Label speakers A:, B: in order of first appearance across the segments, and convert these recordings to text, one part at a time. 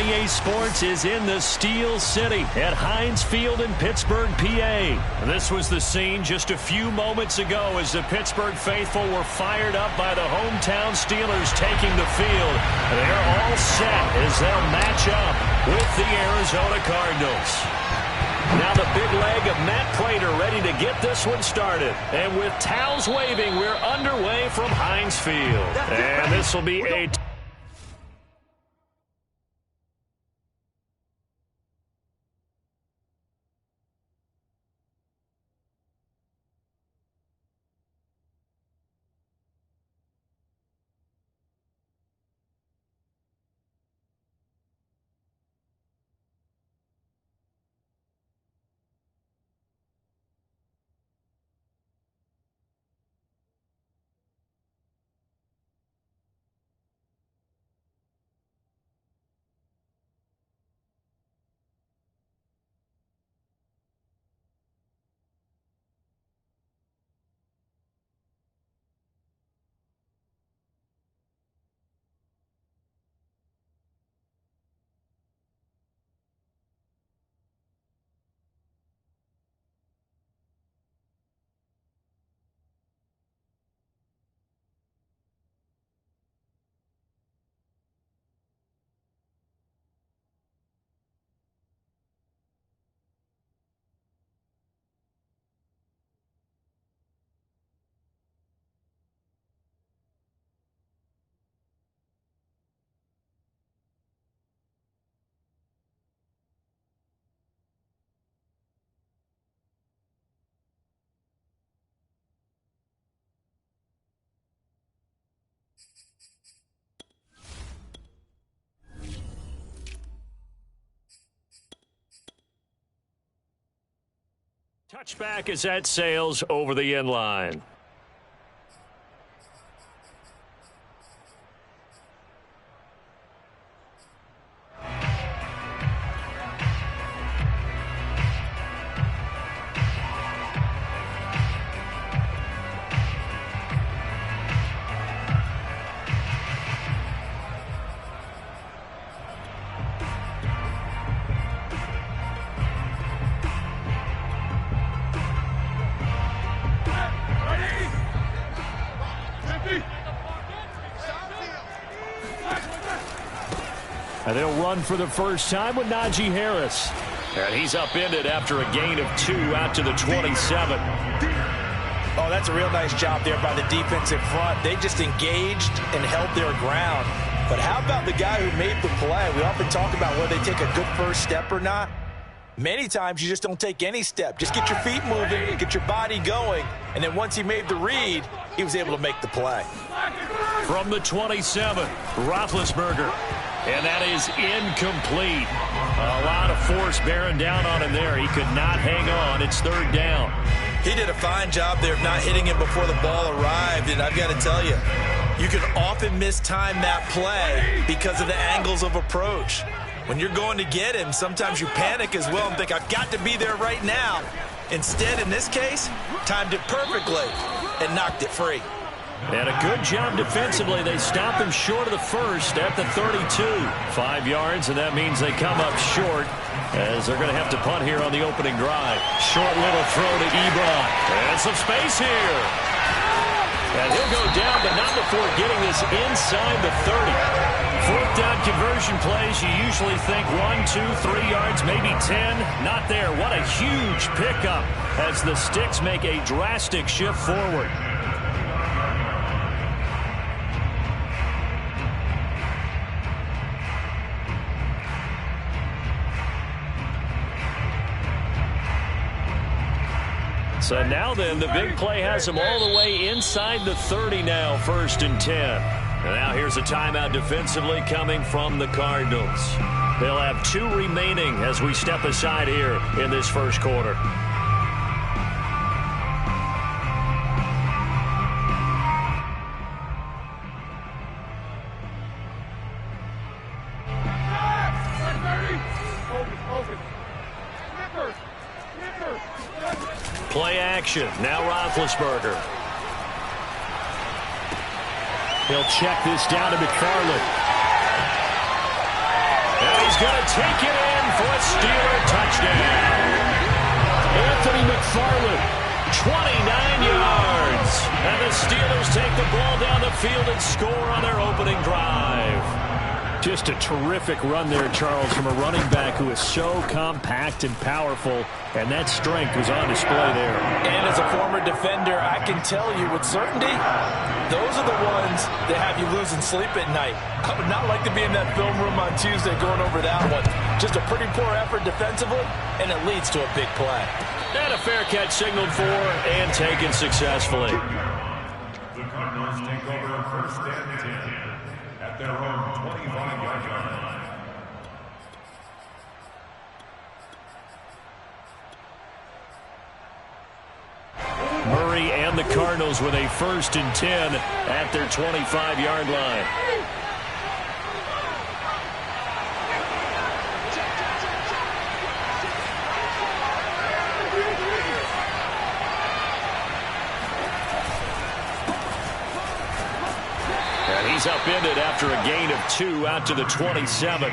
A: EA Sports is in the Steel City at Heinz Field in Pittsburgh, PA. This was the scene just a few moments ago as the Pittsburgh faithful were fired up by the hometown Steelers taking the field. They're all set as they'll match up with the Arizona Cardinals. Now the big leg of Matt Prater ready to get this one started. And with towels waving, we're underway from Heinz Field. And this will be a... Touchback is at Sales over the end line. And they'll run for the first time with Najee Harris. And he's upended after a gain of 2 out to the 27.
B: Oh, that's a real nice job there by the defensive front. They just engaged and held their ground. But how about the guy who made the play? We often talk about whether they take a good first step or not. Many times you just don't take any step. Just get your feet moving, get your body going, and then once he made the read, he was able to make the play.
A: From the 27, Roethlisberger. And that is incomplete. A lot of force bearing down on him there. He could not hang on. It's third down.
B: He did a fine job there of not hitting him before the ball arrived. And I've got to tell you, you can often mistime that play because of the angles of approach. When you're going to get him, sometimes you panic as well and think, I've got to be there right now. Instead, in this case, timed it perfectly and knocked it free.
A: And a good job defensively. They stopped him short of the first at the 32. 5 yards, and that means they come up short as they're going to have to punt here on the opening drive. Short little throw to Ebron. And some space here. And he'll go down, but not before getting this inside the 30. Fourth down conversion plays, you usually think 1, 2, 3 yards, maybe 10. Not there. What a huge pickup as the Sticks make a drastic shift forward. So now then, the big play has them all the way inside the 30 now, 1st and 10. And now here's a timeout defensively coming from the Cardinals. They'll have 2 remaining as we step aside here in this first quarter. Play action. Now Roethlisberger. He'll check this down to McFarland. And he's going to take it in for a Steeler touchdown. Anthony McFarland, 29 yards. And the Steelers take the ball down the field and score on their opening drive. Just a terrific run there, Charles, from a running back who is so compact and powerful, and that strength was on display there.
B: And as a former defender, I can tell you with certainty, those are the ones that have you losing sleep at night. I would not like to be in that film room on Tuesday going over that one. Just a pretty poor effort defensively, and it leads to a big play.
A: And a fair catch signaled for and taken successfully.
C: The Cardinals take over first and 10 at their own 25-yard line.
A: Murray and the Cardinals with a 1st and 10 at their 25-yard line. And he's upended after a gain of 2 out to the 27.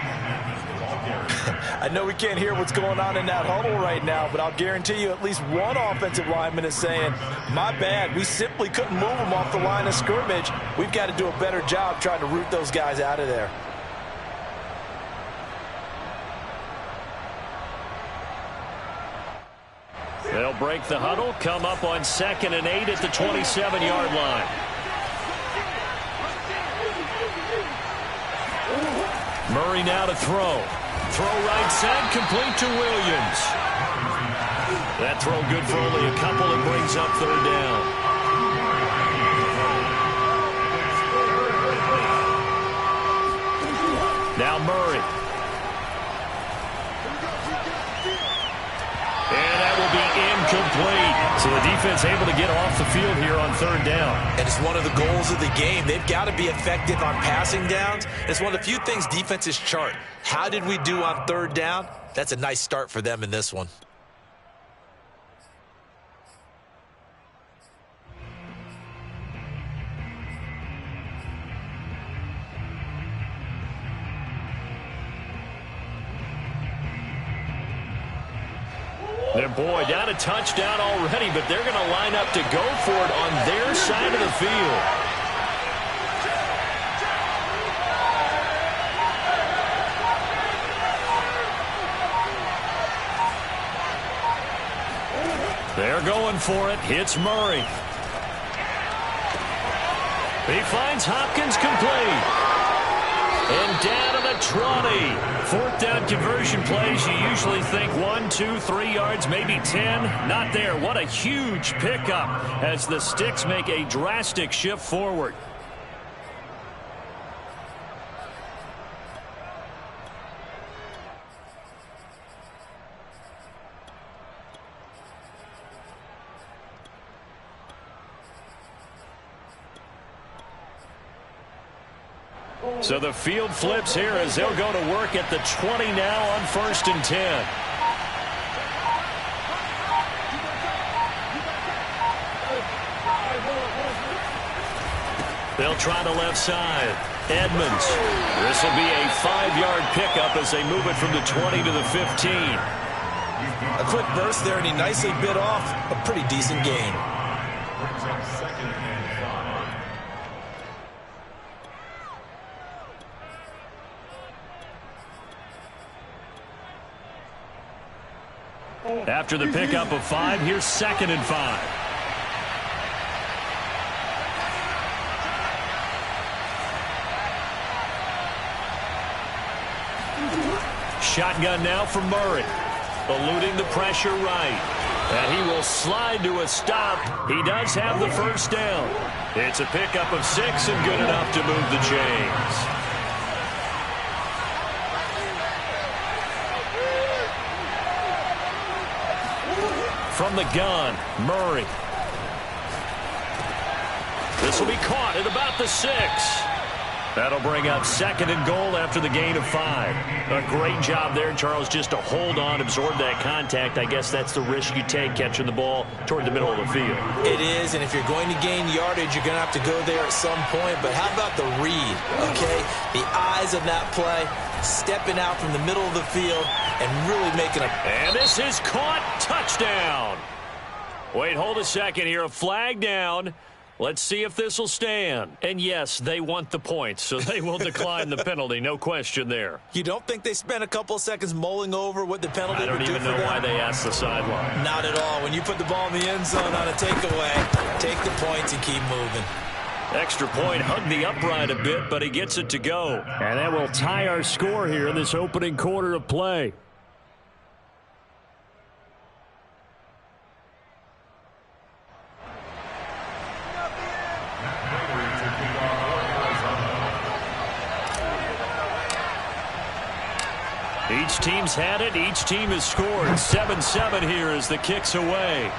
B: I know we can't hear what's going on in that huddle right now, but I'll guarantee you at least one offensive lineman is saying, my bad, we simply couldn't move them off the line of scrimmage. We've got to do a better job trying to root those guys out of there.
A: They'll break the huddle, come up on 2nd and 8 at the 27-yard line. Murray now to throw. Throw right side, complete to Williams. That throw good for only a couple and brings up 3rd down. Now Murray. And that will be incomplete. So the defense able to get off the field here on 3rd down.
B: And it's one of the goals of the game. They've got to be effective on passing downs. It's one of the few things defenses chart. How did we do on 3rd down? That's a nice start for them in this one.
A: And boy, down a touchdown already, but they're going to line up to go for it on their side of the field. They're going for it. Hits Murray. He finds Hopkins complete. And down to the 20. 4th down conversion plays. You usually think 1, 2, 3 yards, maybe 10. Not there. What a huge pickup as the Sticks make a drastic shift forward. So the field flips here as they'll go to work at the 20 now on 1st and 10. They'll try the left side. Edmonds. This will be a 5-yard pickup as they move it from the 20 to the 15.
B: A quick burst there, and he nicely bit off a pretty decent gain.
A: After the pickup of 5, here's 2nd and 5. Shotgun now for Murray. Eluding the pressure right. And he will slide to a stop. He does have the 1st down. It's a pickup of 6 and good enough to move the chains. From the gun, Murray. This will be caught at about the 6. That'll bring up 2nd and goal after the gain of 5. A great job there, Charles, just to hold on, absorb that contact. I guess that's the risk you take catching the ball toward the middle of the field.
B: It is, and if you're going to gain yardage, you're going to have to go there at some point. But how about the read, okay? The eyes of that play, stepping out from the middle of the field and really making a...
A: And this is caught. Touchdown. Wait, hold a second here. A flag down. Let's see if this will stand. And yes, they want the points, so they will decline the penalty. No question there.
B: You don't think they spent a couple of seconds mulling over what the penalty would do for them?
A: I don't even know why they asked the sideline.
B: Not at all. When you put the ball in the end zone on a takeaway, take the points and keep moving.
A: Extra point, hugged the upright a bit, but he gets it to go. And that will tie our score here in this opening quarter of play. Each team's had it. Each team has scored. 7-7 here as the kick's away.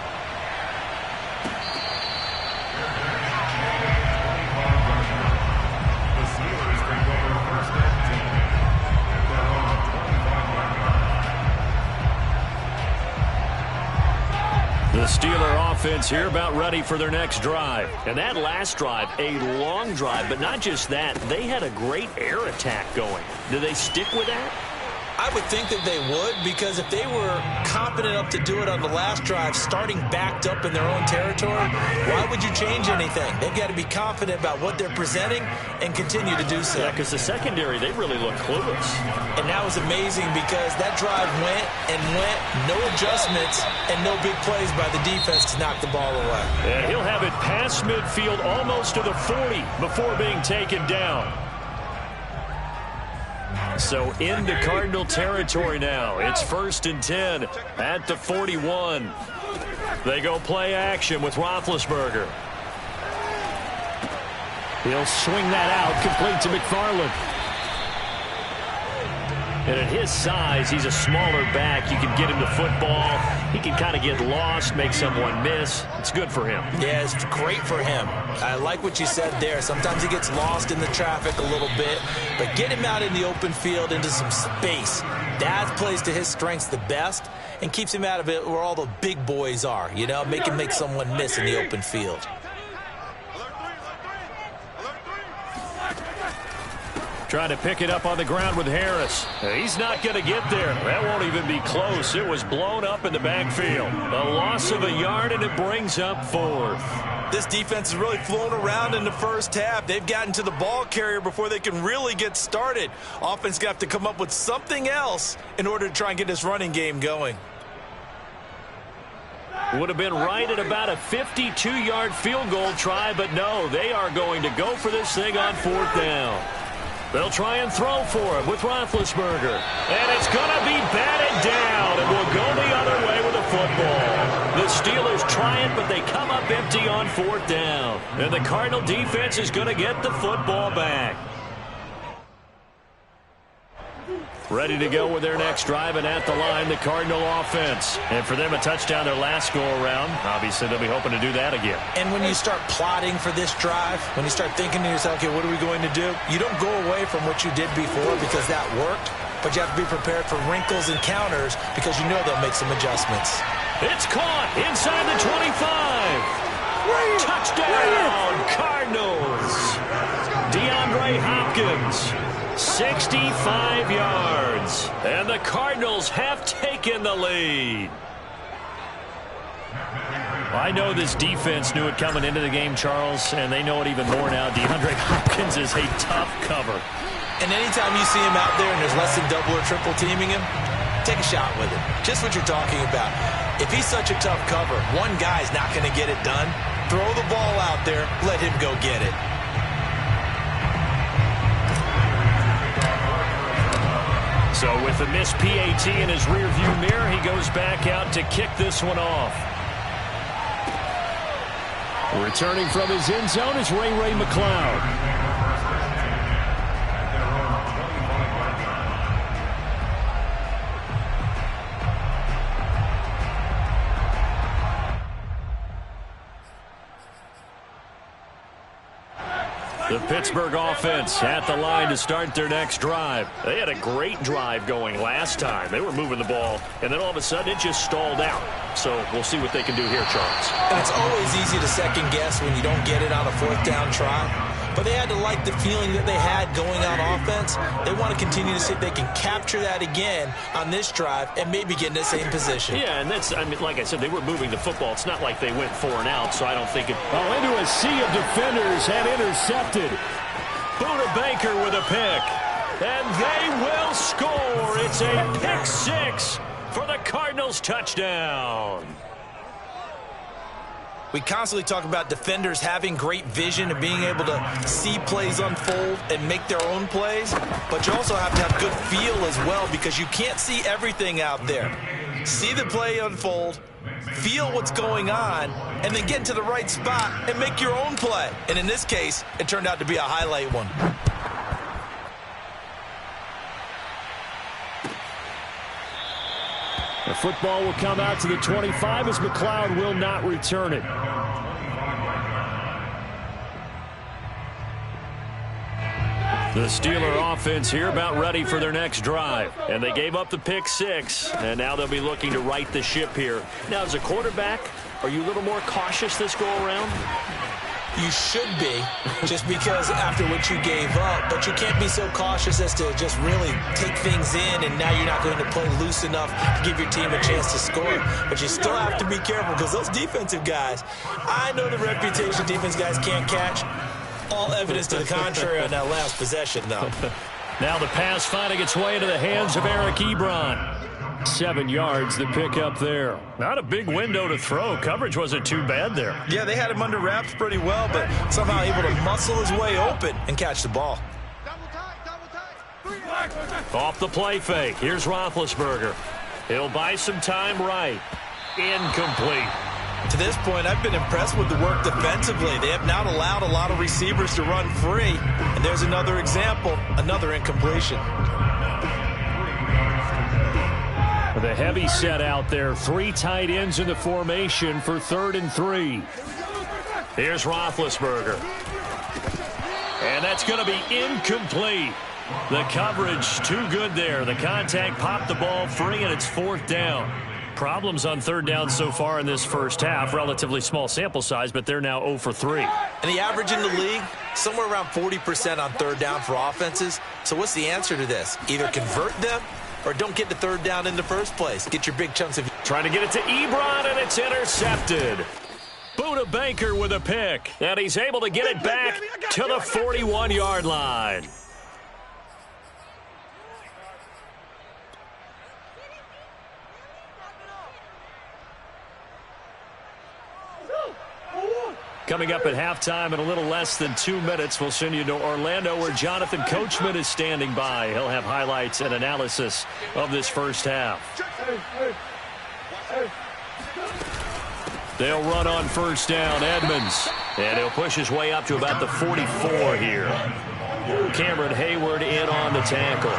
A: The Steeler offense here about ready for their next drive. And that last drive, a long drive, but not just that. They had a great air attack going. Do they stick with that?
B: I would think that they would, because if they were confident enough to do it on the last drive, starting backed up in their own territory, why would you change anything? They've got to be confident about what they're presenting and continue to do so.
A: Yeah, because the secondary, they really look clueless.
B: And that was amazing because that drive went and went, no adjustments, and no big plays by the defense to knock the ball away.
A: And he'll have it past midfield almost to the 40 before being taken down. So into Cardinal territory now. It's 1st and 10 at the 41. They go play action with Roethlisberger. He'll swing that out, complete to McFarland. And at his size, he's a smaller back. You can get him the football. He can kind of get lost, make someone miss. It's good for him.
B: Yeah, it's great for him. I like what you said there. Sometimes he gets lost in the traffic a little bit, but get him out in the open field into some space. That plays to his strengths the best and keeps him out of it where all the big boys are, you know, make him make someone miss in the open field.
A: Trying to pick it up on the ground with Harris. He's not going to get there. That won't even be close. It was blown up in the backfield. A loss of a yard, and it brings up 4th.
B: This defense is really flown around in the first half. They've gotten to the ball carrier before they can really get started. Offense got to come up with something else in order to try and get this running game going.
A: Would have been right at about a 52-yard field goal try, but no, they are going to go for this thing on 4th down. They'll try and throw for him with Roethlisberger. And it's going to be batted down, and will go the other way with the football. The Steelers try it, but they come up empty on 4th down. And the Cardinal defense is going to get the football back. Ready to go with their next drive, and at the line, the Cardinal offense. And for them, a touchdown their last go-around. Obviously, they'll be hoping to do that again.
B: And when you start plotting for this drive, when you start thinking to yourself, okay, what are we going to do? You don't go away from what you did before because that worked, but you have to be prepared for wrinkles and counters because you know they'll make some adjustments.
A: It's caught inside the 25. Touchdown, Cardinals. DeAndre Hopkins. 65 yards, and the Cardinals have taken the lead. I know this defense knew it coming into the game, Charles, and they know it even more now. DeAndre Hopkins is a tough cover.
B: And anytime you see him out there and there's less than double or triple teaming him, take a shot with him. Just what you're talking about. If he's such a tough cover, one guy's not going to get it done. Throw the ball out there, let him go get it.
A: So with the missed PAT in his rearview mirror, he goes back out to kick this one off. Returning from his end zone is Ray McCloud. The Pittsburgh offense at the line to start their next drive. They had a great drive going last time. They were moving the ball, and then all of a sudden it just stalled out. So we'll see what they can do here, Charles.
B: And it's always easy to second guess when you don't get it on a fourth down try. But they had to like the feeling that they had going on offense. They want to continue to see if they can capture that again on this drive and maybe get in the same position.
A: Yeah, and that's, I mean, like I said, they were moving the football. It's not like they went 4 and out, so I don't think it...
D: Oh, into a sea of defenders and intercepted.
A: Buda Baker with a pick. And they will score. It's a pick 6 for the Cardinals touchdown.
B: We constantly talk about defenders having great vision and being able to see plays unfold and make their own plays. But you also have to have good feel as well because you can't see everything out there. See the play unfold, feel what's going on, and then get to the right spot and make your own play. And in this case, it turned out to be a highlight one.
D: The football will come out to the 25 as McLeod will not return it.
A: The Steeler offense here about ready for their next drive. And they gave up the pick 6, and now they'll be looking to right the ship here. Now, as a quarterback, are you a little more cautious this go-around?
B: You should be, just because after what you gave up, but you can't be so cautious as to just really take things in, and now you're not going to play loose enough to give your team a chance to score. But you still have to be careful because those defensive guys, I know the reputation defense guys can't catch. All evidence to the contrary on that last possession, though.
A: Now the pass finding its way into the hands of Eric Ebron.
D: 7 yards, the pickup there.
A: Not a big window to throw. Coverage wasn't too bad there.
B: Yeah, they had him under wraps pretty well, but somehow able to muscle his way open and catch the ball.
A: Off the play fake. Here's Roethlisberger. He'll buy some time right. Incomplete.
B: To this point, I've been impressed with the work defensively. They have not allowed a lot of receivers to run free. And there's another example, another incompletion.
D: The heavy set out there. 3 tight ends in the formation for 3rd and 3.
A: Here's Roethlisberger. And that's going to be incomplete. The coverage too good there. The contact popped the ball free, and it's 4th down. Problems on 3rd down so far in this first half. Relatively small sample size, but they're now 0 for 3.
B: And the average in the league, somewhere around 40% on 3rd down for offenses. So what's the answer to this? Either convert them or don't get the 3rd down in the first place. Get your big chunks of...
A: Trying to get it to Ebron, and it's intercepted. Buda Baker with a pick, and he's able to get it back to the 41-yard line. Coming up at halftime in a little less than 2 minutes, we'll send you to Orlando where Jonathan Coachman is standing by. He'll have highlights and analysis of this first half. They'll run on 1st down, Edmonds. And he'll push his way up to about the 44 here. Cameron Hayward in on the tackle.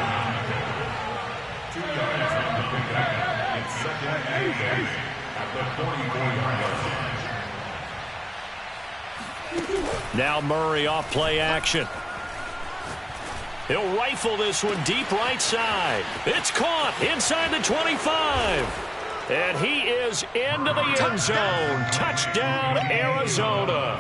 C: 2 yards on the pickup. It's 2nd and 8 at the 44-yard line.
A: Now Murray off play action. He'll rifle this one deep right side. It's caught inside the 25. And he is into the end zone. Touchdown, Arizona.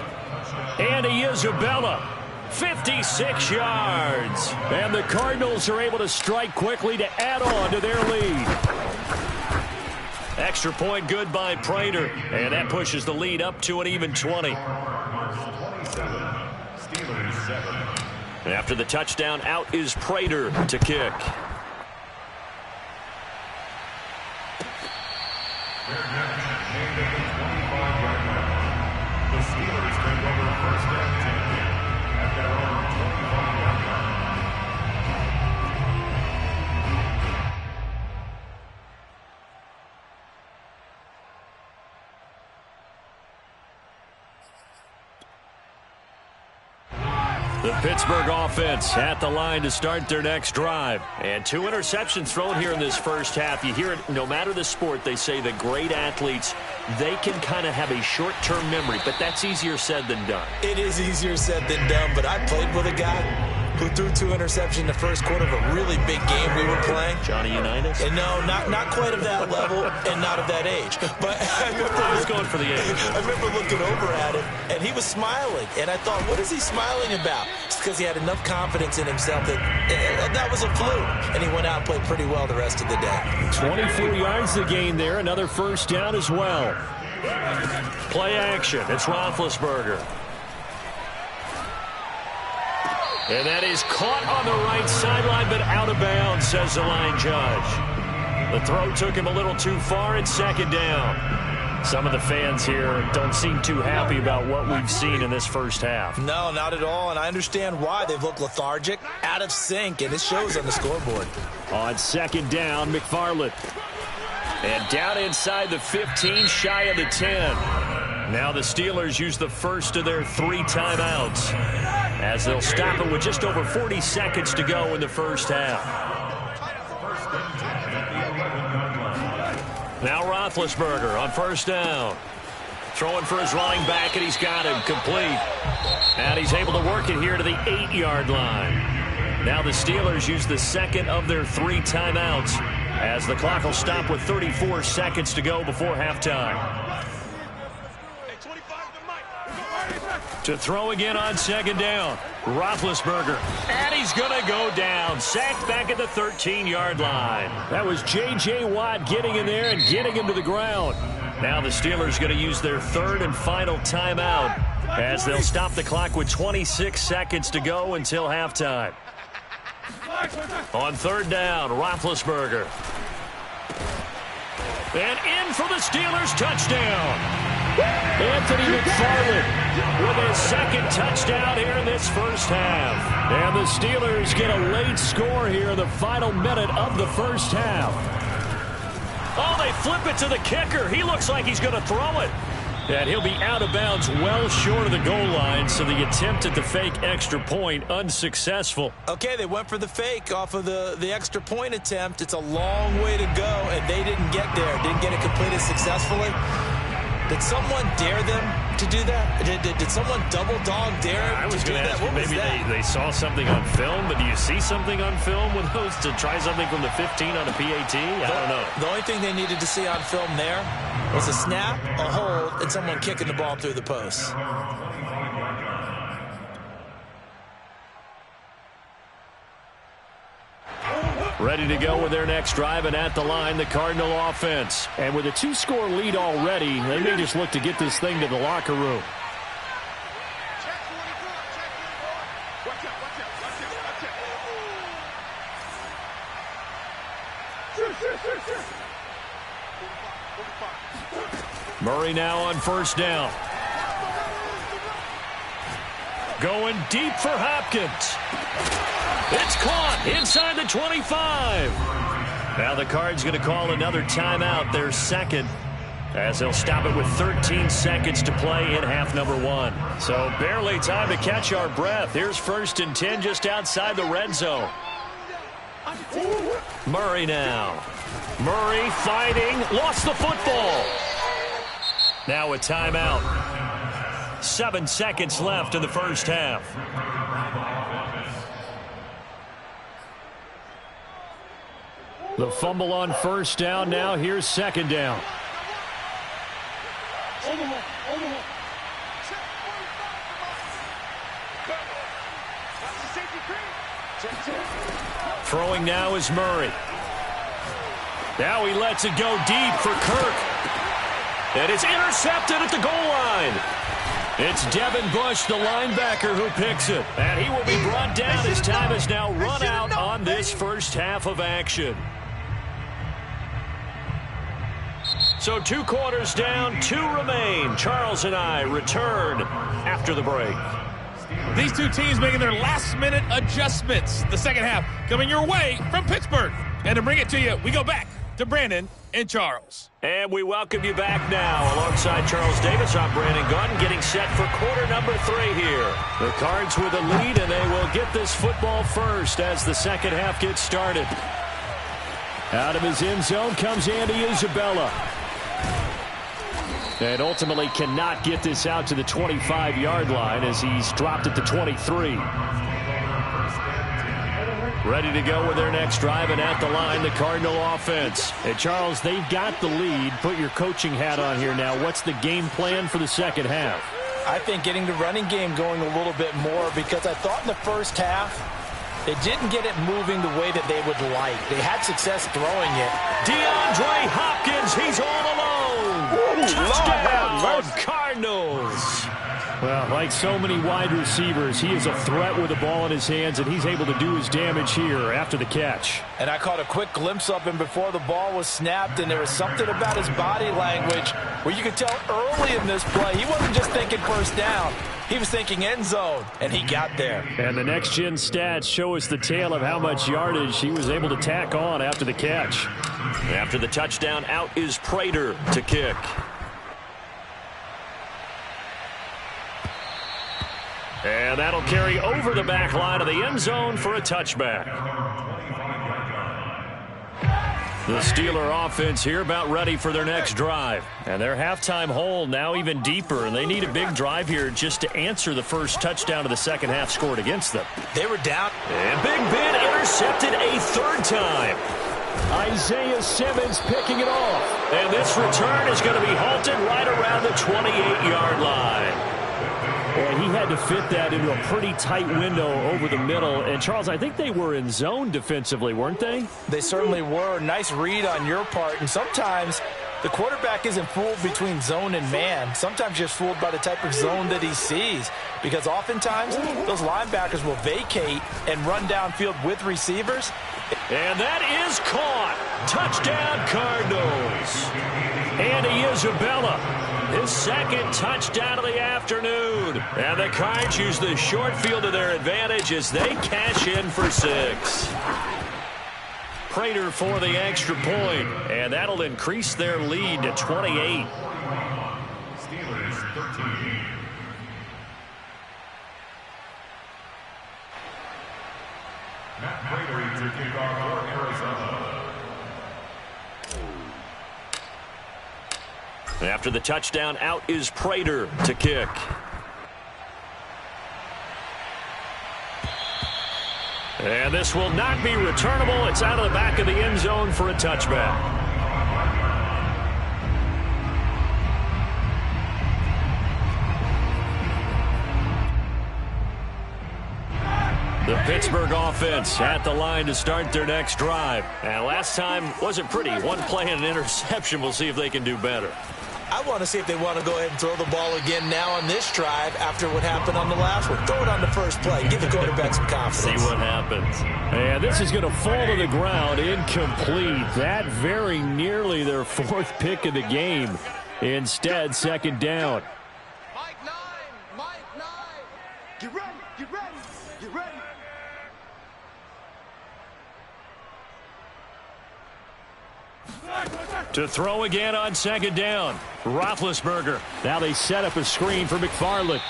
A: Andy Isabella, 56 yards.
D: And the Cardinals are able to strike quickly to add on to their lead.
A: Extra point good by Prater. And that pushes the lead up to an even 20. After the touchdown, out is Prater to kick.
C: The Steelers take over 1st and 10 at their own 25-yard line.
A: The Pittsburgh offense at the line to start their next drive. And 2 interceptions thrown here in this first half. You hear it, no matter the sport, they say that great athletes, they can kind of have a short-term memory, but that's easier said than done.
B: It is easier said than done, but I played with a guy who threw 2 interceptions in the first quarter of a really big game we were playing.
A: Johnny Unitas?
B: And no, not quite of that level and not of that age. But I
A: was going for the age.
B: I remember looking over at him, and he was smiling. And I thought, what is he smiling about? It's because he had enough confidence in himself that was a fluke. And he went out and played pretty well the rest of the day.
D: 24 yards to gain there. Another first down as well.
A: Play action. It's Roethlisberger. And that is caught on the right sideline, but out of bounds, says the line judge. The throw took him a little too far. It's second down. Some of the fans here don't seem too happy about what we've seen in this first half.
B: No, not at all, and I understand why. They've looked lethargic, out of sync, and it shows on the scoreboard.
D: On second down, McFarland.
A: And down inside the 15, shy of the 10. Now the Steelers use the first of their 3 timeouts, as they'll stop it with just over 40 seconds to go in the first half. Now Roethlisberger on first down. Throwing for his running back, and he's got him complete. And he's able to work it here to the 8-yard line. Now the Steelers use the second of their 3 timeouts, as the clock will stop with 34 seconds to go before halftime. To throw again on second down. Roethlisberger. And he's going to go down. Sacked back at the 13-yard line.
D: That was J.J. Watt getting in there and getting him to the ground.
A: Now the Steelers going to use their 3rd and final timeout, as they'll stop the clock with 26 seconds to go until halftime. On 3rd down, Roethlisberger. And in for the Steelers touchdown.
D: Anthony McFarland
A: with his 2nd touchdown here in this first half.
D: And the Steelers get a late score here in the final minute of the first half.
A: Oh, they flip it to the kicker. He looks like he's going to throw it. And he'll be out of bounds well short of the goal line, so the attempt at the fake extra point unsuccessful.
B: Okay, they went for the fake off of the extra point attempt. It's a long way to go, and they didn't get there. Didn't get it completed successfully. Did someone dare them to do that? Did someone double dog dare
A: I was
B: to do
A: going to
B: that?
A: ask you, maybe they saw something on film, but do you see something on film with those to try something from the 15 on a PAT? I don't know.
B: The only thing they needed to see on film there was a snap, a hold, and someone kicking the ball through the post.
A: Ready to go with their next drive, and at the line, the Cardinal offense.
D: And with a 2-score lead already, they may just look to get this thing to the locker room.
A: Murray now on first down. Going deep for Hopkins. It's caught inside the 25. Now the Cards going to call another timeout, their 2nd, as they'll stop it with 13 seconds to play in half number 1. So barely time to catch our breath. Here's 1st and 10 just outside the red zone. Murray now. Murray fighting, lost the football. Now a timeout. 7 seconds left in the first half.
D: The fumble on first down. Now here's second down.
A: Throwing now is Murray. Now he lets it go deep for Kirk. And it's intercepted at the goal line. It's Devin Bush, the linebacker, who picks it. And he will be brought down. His time has now run out on this first half of action. So 2 quarters down, 2 remain. Charles and I return after the break.
E: These two teams making their last-minute adjustments. The second half coming your way from Pittsburgh. And to bring it to you, we go back to Brandon and Charles.
A: And we welcome you back now. Alongside Charles Davis, I'm Brandon Gunn, getting set for quarter number 3 here. The Cards with a lead, and they will get this football first as the second half gets started. Out of his end zone comes Andy Isabella. And ultimately cannot get this out to the 25-yard line as he's dropped it to 23. Ready to go with their next drive, and at the line, the Cardinal offense. And Charles, they've got the lead. Put your coaching hat on here now. What's the game plan for the second half?
B: I think getting the running game going a little bit more, because I thought in the first half they didn't get it moving the way that they would like. They had success throwing it.
A: DeAndre Hopkins, he's all alone. Touchdown, Cardinals. Well, like so many wide receivers, he is a threat with the ball in his hands, and he's able to do his damage here after the catch.
B: And I caught a quick glimpse of him before the ball was snapped, and there was something about his body language where you could tell early in this play he wasn't just thinking first down. He was thinking end zone, and he got there.
D: And the next-gen stats show us the tale of how much yardage he was able to tack on after the catch.
A: After the touchdown, out is Prater to kick. And that'll carry over the back line of the end zone for a touchback. The Steeler offense here about ready for their next drive. And their halftime hole now even deeper, and they need a big drive here just to answer the first touchdown of the second half scored against them.
B: They were down.
A: And Big Ben intercepted a third time.
D: Isaiah Simmons picking it off.
A: And this return is going to be halted right around the 28-yard line.
D: And he had to fit that into a pretty tight window over the middle. And, Charles, I think they were in zone defensively, weren't they?
B: They certainly were. Nice read on your part. And sometimes the quarterback isn't fooled between zone and man. Sometimes you're fooled by the type of zone that he sees. Because oftentimes those linebackers will vacate and run downfield with receivers.
A: And that is caught. Touchdown, Cardinals. Andy Isabella, his second touchdown of the afternoon. And the Cards use the short field to their advantage as they cash in for 6. Prater for the extra point, and that'll increase their lead to 28.
C: Steelers 13. Matt Prater to kick off for Arizona.
A: After the touchdown, out is Prater to kick. And this will not be returnable. It's out of the back of the end zone for a touchback. The Pittsburgh offense at the line to start their next drive. And last time wasn't pretty. One play and an interception. We'll see if they can do better.
B: I want to see if they want to go ahead and throw the ball again now on this drive after what happened on the last one. Throw it on the first play. Give the quarterback some confidence.
A: See what happens.
D: And this is going to fall to the ground incomplete. That very nearly their 4th pick of the game. Instead, second down.
F: Mike 9. Get ready. Get ready. Get ready.
D: To throw again on second down. Roethlisberger. Now they set up a screen for McFarland.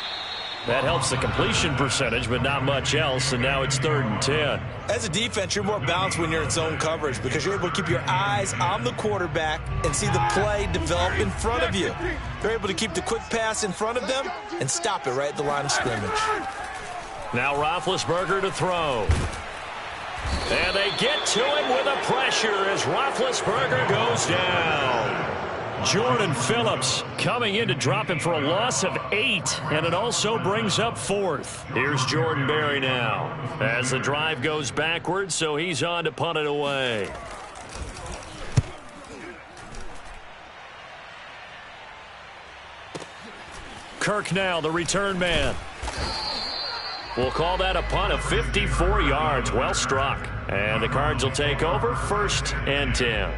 A: That helps the completion percentage, but not much else, and now it's 3rd and 10.
B: As a defense, you're more balanced when you're in zone coverage because you're able to keep your eyes on the quarterback and see the play develop in front of you. They're able to keep the quick pass in front of them and stop it right at the line of scrimmage.
A: Now Roethlisberger to throw. And they get to him with a pressure as Roethlisberger goes down.
D: Jordan Phillips coming in to drop him for a loss of 8, and it also brings up 4th.
A: Here's Jordan Berry now as the drive goes backwards, so he's on to punt it away.
D: Kirk now, the return man.
A: We'll call that a punt of 54 yards. Well struck. And the Cards will take over 1st and 10.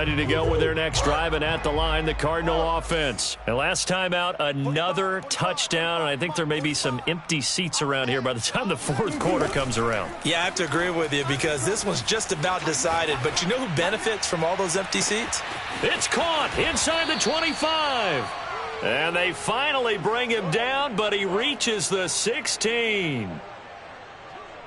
D: Ready to go with their next drive, and at the line, the Cardinal offense. And last time out, another touchdown, and I think there may be some empty seats around here by the time the fourth quarter comes around.
B: Yeah, I have to agree with you because this one's just about decided. But you know who benefits from all those empty seats?
D: It's caught inside the 25. And they finally bring him down, but he reaches the 16.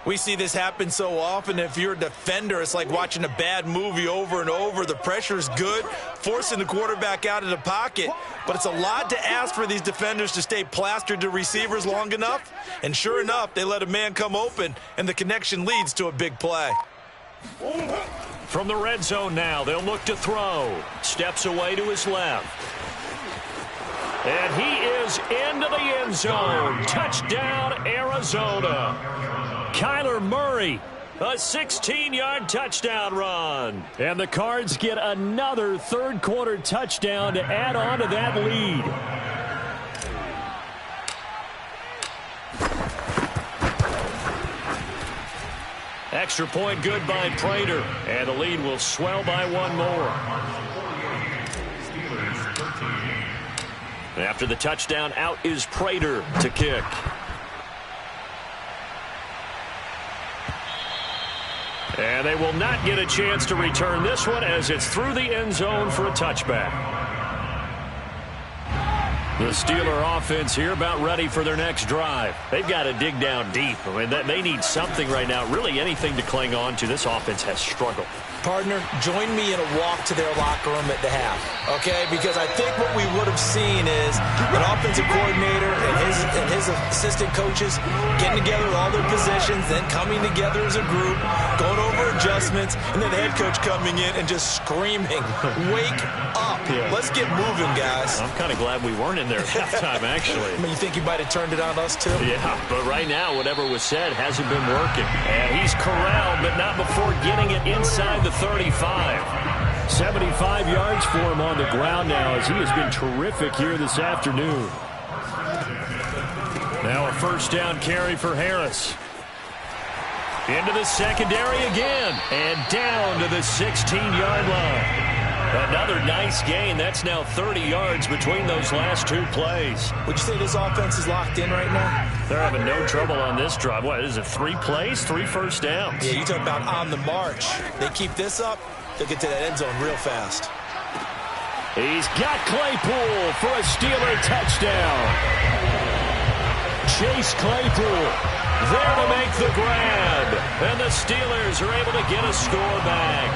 B: We see this happen so often. If you're a defender, it's like watching a bad movie over and over. The pressure's good, forcing the quarterback out of the pocket. But it's a lot to ask for these defenders to stay plastered to receivers long enough. And sure enough, they let a man come open, and the connection leads to a big play.
D: From the red zone now, they'll look to throw. Steps away to his left. And he is into the end zone. Touchdown, Arizona. Kyler Murray, a 16-yard touchdown run. And the Cards get another third-quarter touchdown to add on to that lead. Extra point good by Prater. And the lead will swell by one more. After the touchdown, out is Prater to kick. And they will not get a chance to return this one as it's through the end zone for a touchback. The Steeler offense here about ready for their next drive. They've got to dig down deep. I mean, they need something right now, really anything to cling on to. This offense has struggled.
B: Partner, join me in a walk to their locker room at the half, okay? Because I think what we would have seen is an offensive coordinator and his assistant coaches getting together all their positions, then coming together as a group, going over adjustments, and then the head coach coming in and just screaming, wake up. Yeah. Let's get moving, guys.
D: I'm kind of glad we weren't in there at halftime, actually.
B: I mean, you think you might have turned it on us, too?
D: Yeah, but right now, whatever was said hasn't been working. And he's corralled, but not before getting it inside the 35. 75 yards for him on the ground now as he has been terrific here this afternoon. Now a first down carry for Harris. Into the secondary again and down to the 16-yard line. Another nice gain. That's now 30 yards between those last two plays.
B: Would you say this offense is locked in right now?
D: They're having no trouble on this drive. What is it, 3 plays, 3 first downs?
B: Yeah, you talk about on the march. They keep this up, they'll get to that end zone real fast.
D: He's got Claypool for a Steeler touchdown. Chase Claypool there to make the grab. And the Steelers are able to get a score back.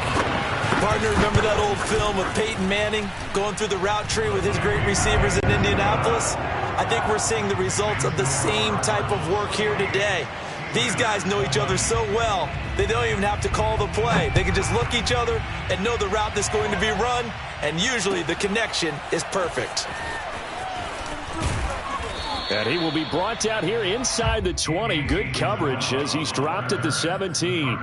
B: Partner, remember that old film of Peyton Manning going through the route tree with his great receivers in Indianapolis? I think we're seeing the results of the same type of work here today. These guys know each other so well, they don't even have to call the play. They can just look each other and know the route that's going to be run, and usually the connection is perfect.
D: And he will be brought down here inside the 20. Good coverage as he's dropped at the 17.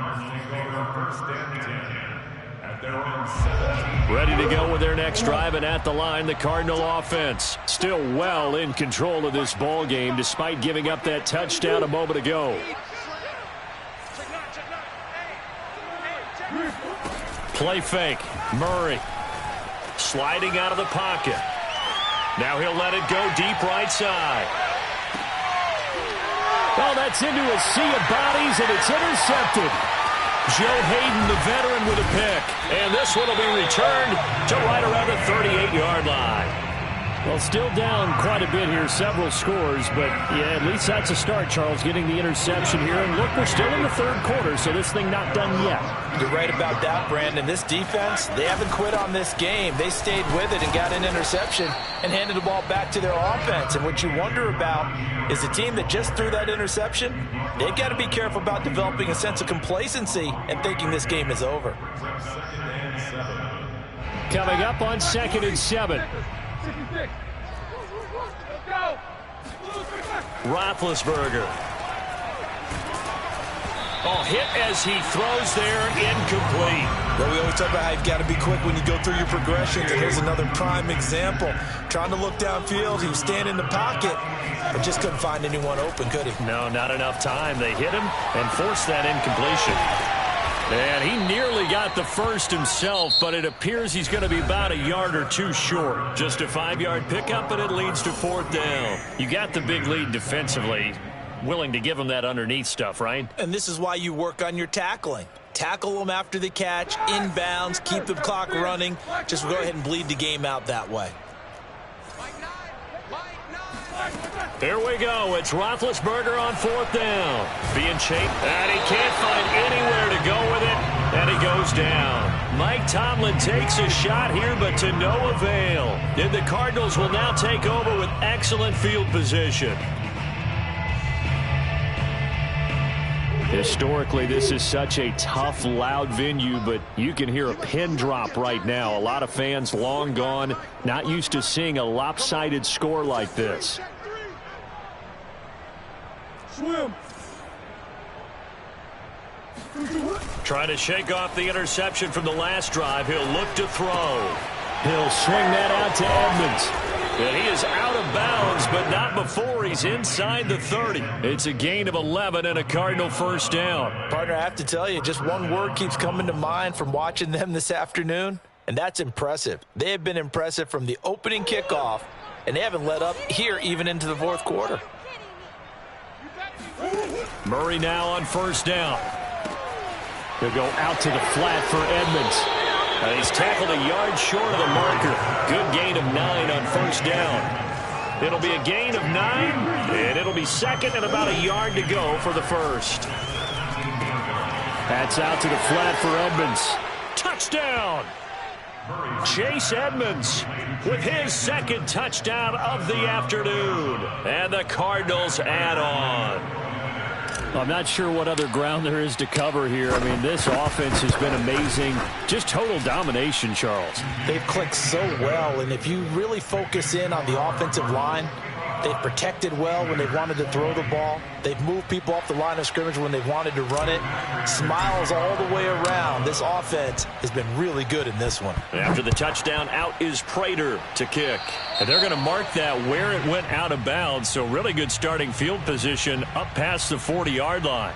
D: Ready to go with their next drive, and at the line, the Cardinal offense. Still well in control of this ball game despite giving up that touchdown a moment ago. Play fake. Murray sliding out of the pocket. Now he'll let it go deep right side. Oh, that's into a sea of bodies, and it's intercepted. Joe Hayden, the veteran, with a pick. And this one will be returned to right around the 38-yard line. Well, still down quite a bit here, several scores, but yeah, at least that's a start, Charles, getting the interception here. And look, we're still in the third quarter, so this thing not done yet.
B: You're right about that, Brandon. This defense, they haven't quit on this game. They stayed with it and got an interception and handed the ball back to their offense. And what you wonder about is the team that just threw that interception, they've got to be careful about developing a sense of complacency and thinking this game is over.
D: Coming up on 2nd and 7. Roethlisberger. Oh, hit as he throws there, incomplete.
B: Well, we always talk about how you've got to be quick when you go through your progressions, and here's another prime example. Trying to look downfield, he was standing in the pocket, but just couldn't find anyone open, could he?
D: No, not enough time. They hit him and forced that incompletion.
A: And he nearly got the first himself, but it appears he's going to be about a yard or two short. Just a 5-yard pickup, and it leads to 4th down. You got the big lead defensively. Willing to give him that underneath stuff, right?
B: And this is why you work on your tackling. Tackle them after the catch, inbounds, keep the clock running. Just go ahead and bleed the game out that way.
A: Here we go. It's Roethlisberger on 4th down. Being chased, and he can't find anywhere to go with it, and he goes down. Mike Tomlin takes a shot here, but to no avail. And the Cardinals will now take over with excellent field position. Historically, this is such a tough, loud venue, but you can hear a pin drop right now. A lot of fans long gone, not used to seeing a lopsided score like this.
F: Swim.
A: Trying to shake off the interception from the last drive. He'll look to throw. He'll swing that out to Edmonds. And he is out of bounds, but not before he's inside the 30. It's a gain of 11 and a Cardinal first down.
B: Partner, I have to tell you, just one word keeps coming to mind from watching them this afternoon, and that's impressive. They have been impressive from the opening kickoff, and they haven't let up here even into the 4th quarter.
A: Murray now on first down. He'll go out to the flat for Edmonds. And he's tackled a yard short of the marker. Good gain of 9 on first down. It'll be a gain of 9, and it'll be 2nd and about a yard to go for the first. That's out to the flat for Edmonds. Touchdown! Chase Edmonds with his 2nd touchdown of the afternoon. And the Cardinals add on. I'm not sure what other ground there is to cover here. I mean, this offense has been amazing. Just total domination, Charles.
B: They've clicked so well, and if you really focus in on the offensive line, they've protected well when they wanted to throw the ball. They've moved people off the line of scrimmage when they wanted to run it. Smiles all the way around. This offense has been really good in this one.
A: After the touchdown, out is Prater to kick. And they're going to mark that where it went out of bounds, so really good starting field position up past the 40-yard line.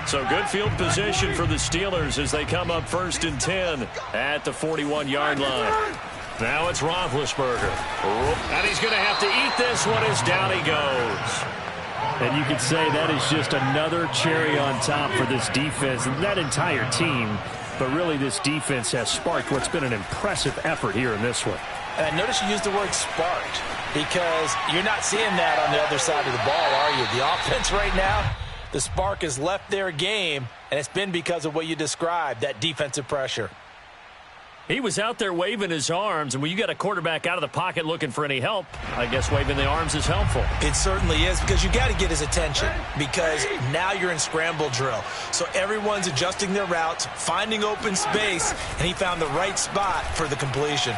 A: So good field position for the Steelers as they come up 1st and 10 at the 41-yard line. Now it's Roethlisberger. And he's going to have to eat this one as down he goes. And you could say that is just another cherry on top for this defense and that entire team. But really, this defense has sparked what's been an impressive effort here in this one.
B: And I notice you used the word sparked because you're not seeing that on the other side of the ball, are you? The offense right now, the spark has left their game, and it's been because of what you described, that defensive pressure.
A: He was out there waving his arms, and when you got a quarterback out of the pocket looking for any help, I guess waving the arms is helpful.
B: It certainly is, because you got to get his attention, because now you're in scramble drill. So everyone's adjusting their routes, finding open space, and he found the right spot for the completion.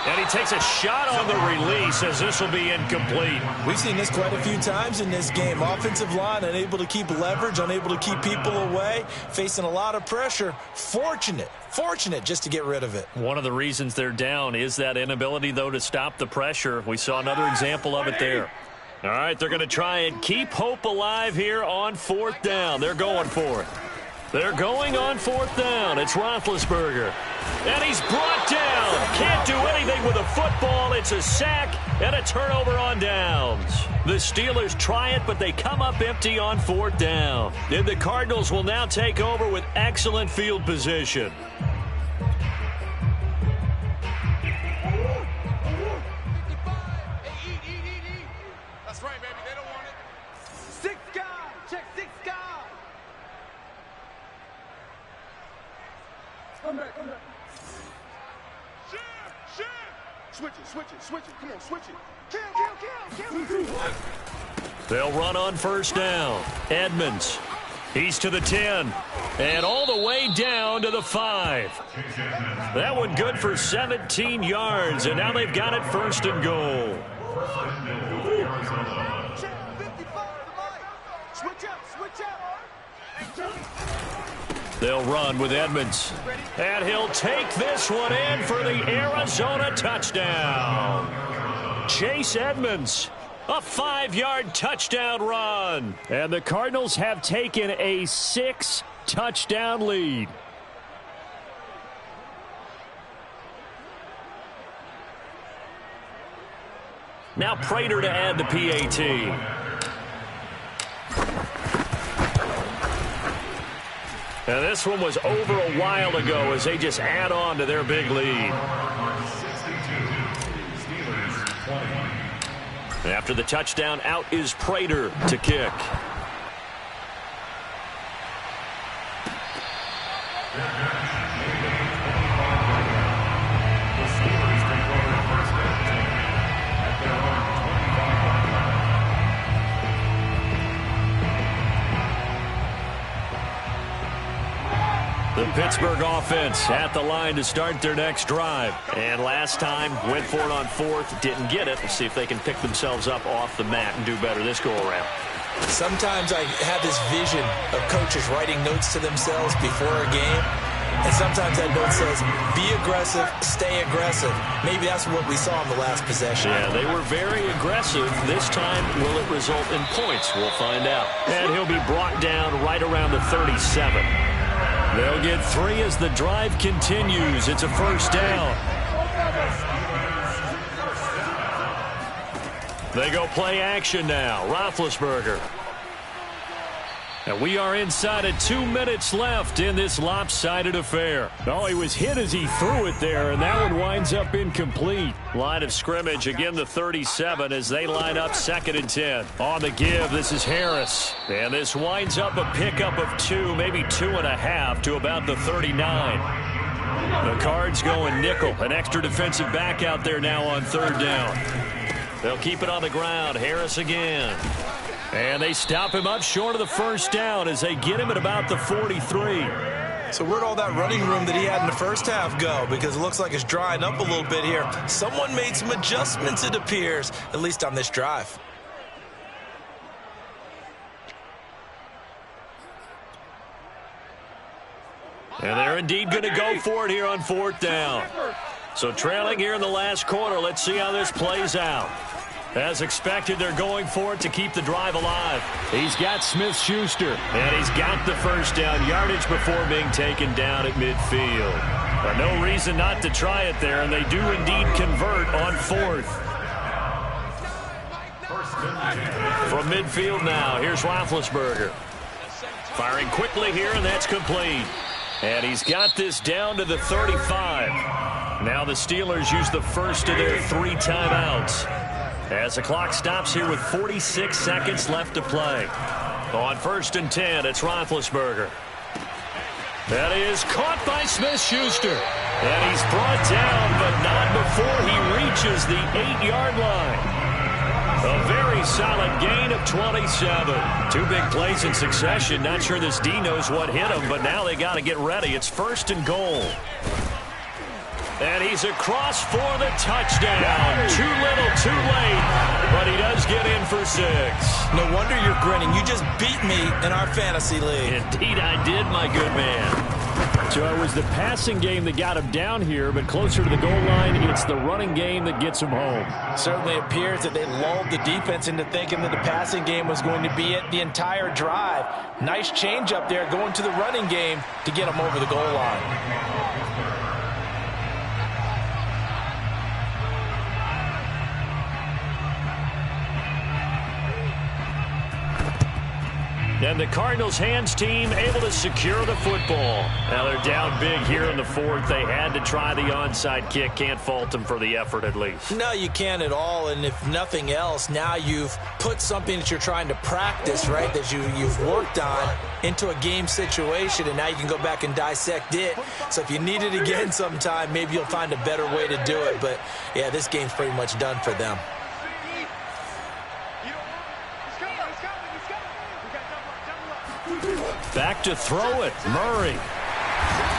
A: And he takes a shot on the release as this will be incomplete.
B: We've seen this quite a few times in this game. Offensive line unable to keep leverage, unable to keep people away, facing a lot of pressure. Fortunate just to get rid of it.
A: One of the reasons they're down is that inability, though, to stop the pressure. We saw another example of it there. All right, they're going to try and keep hope alive here on 4th down. They're going for it. They're going on 4th down. It's Roethlisberger. And he's brought down. Can't do anything with a football. It's a sack and a turnover on downs. The Steelers try it, but they come up empty on 4th down. And the Cardinals will now take over with excellent field position.
F: That's right, baby. They don't want it. 6 guys. Check 6 guys. Come back. Switch it. Come on, switch it. Kill.
A: They'll run on 1st down. Edmonds. He's to the 10. And all the way down to the 5. That one good for 17 yards. And now they've got it 1st and goal.
F: Switch up.
A: They'll run with Edmonds. And he'll take this one in for the Arizona touchdown. Chase Edmonds, a 5-yard touchdown run.
D: And the Cardinals have taken a 6-touchdown lead.
A: Now Prater to add the PAT. And this one was over a while ago as they just add on to their big lead. After the touchdown, out is Prater to kick. The Pittsburgh offense at the line to start their next drive. And last time, went for it on 4th, didn't get it. We'll see if they can pick themselves up off the mat and do better this go-around.
B: Sometimes I have this vision of coaches writing notes to themselves before a game. And sometimes that note says, be aggressive, stay aggressive. Maybe that's what we saw in the last possession.
A: Yeah, they were very aggressive. This time, will it result in points? We'll find out. And he'll be brought down right around the 37. They'll get 3 as the drive continues. It's a first down. They go play action now. Roethlisberger. And we are inside of 2 minutes left in this lopsided affair.
D: Oh, he was hit as he threw it there, and that one winds up incomplete.
A: Line of scrimmage, again the 37 as they line up 2nd and 10. On the give, this is Harris. And this winds up a pickup of 2, maybe 2.5 to about the 39. The Cards going nickel. An extra defensive back out there now on 3rd down. They'll keep it on the ground. Harris again. And they stop him up short of the first down as they get him at about the 43.
B: So where'd all that running room that he had in the first half go? Because it looks like it's drying up a little bit here. Someone made some adjustments, it appears, at least on this drive.
A: And they're indeed going to go for it here on 4th down. So trailing here in the last quarter, let's see how this plays out. As expected, they're going for it to keep the drive alive.
D: He's got Smith-Schuster.
A: And he's got the first down, yardage before being taken down at midfield. But no reason not to try it there, and they do indeed convert on 4th. From midfield now, here's Roethlisberger. Firing quickly here, and that's complete. And he's got this down to the 35. Now the Steelers use the first of their 3 timeouts. As the clock stops here with 46 seconds left to play. On 1st and 10, it's Roethlisberger. That is caught by Smith-Schuster. And he's brought down, but not before he reaches the 8-yard line. A very solid gain of 27. 2 big plays in succession. Not sure this D knows what hit him, but now they got to get ready. It's 1st and goal. And he's across for the touchdown. Too little, too late. But he does get in for 6.
B: No wonder you're grinning. You just beat me in our fantasy league.
A: Indeed I did, my good man.
D: So it was the passing game that got him down here, but closer to the goal line, it's the running game that gets him home.
B: Certainly appears that they lulled the defense into thinking that the passing game was going to be it the entire drive. Nice change up there going to the running game to get him over the goal line.
A: And the Cardinals' hands team able to secure the football. Now they're down big here in the 4th. They had to try the onside kick. Can't fault them for the effort at least.
B: No, you can't at all. And if nothing else, now you've put something that you're trying to practice, right, that you've worked on into a game situation, and now you can go back and dissect it. So if you need it again sometime, maybe you'll find a better way to do it. But, yeah, this game's pretty much done for them.
A: Back to throw it, Murray.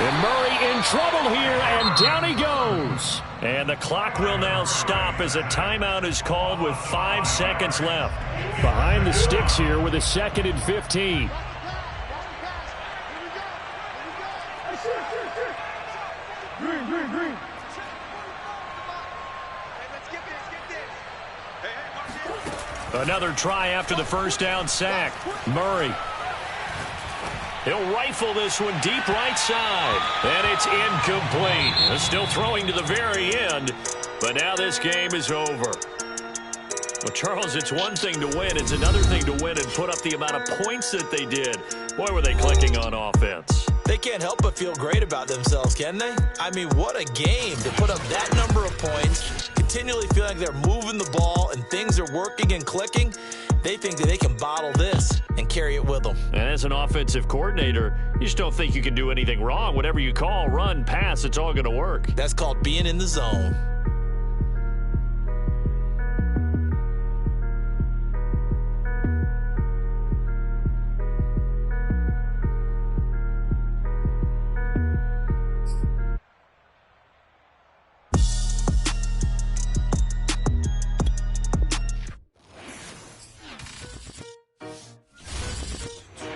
A: And Murray in trouble here, and down he goes. And the clock will now stop as a timeout is called with 5 seconds left.
D: Behind the sticks here with a 2nd and 15.
F: Green, green, green.
A: Another try after the first down sack. Murray. He'll rifle this one deep right side. And it's incomplete. Still throwing to the very end. But now this game is over. Well, Charles, it's one thing to win. It's another thing to win and put up the amount of points that they did. Boy, were they clicking on offense.
B: They can't help but feel great about themselves, can they? I mean, what a game to put up that number of points, continually feel like they're moving the ball and things are working and clicking. They think that they can bottle this and carry it with them.
A: And as an offensive coordinator, you just don't think you can do anything wrong. Whatever you call, run, pass, it's all going to work.
B: That's called being in the zone.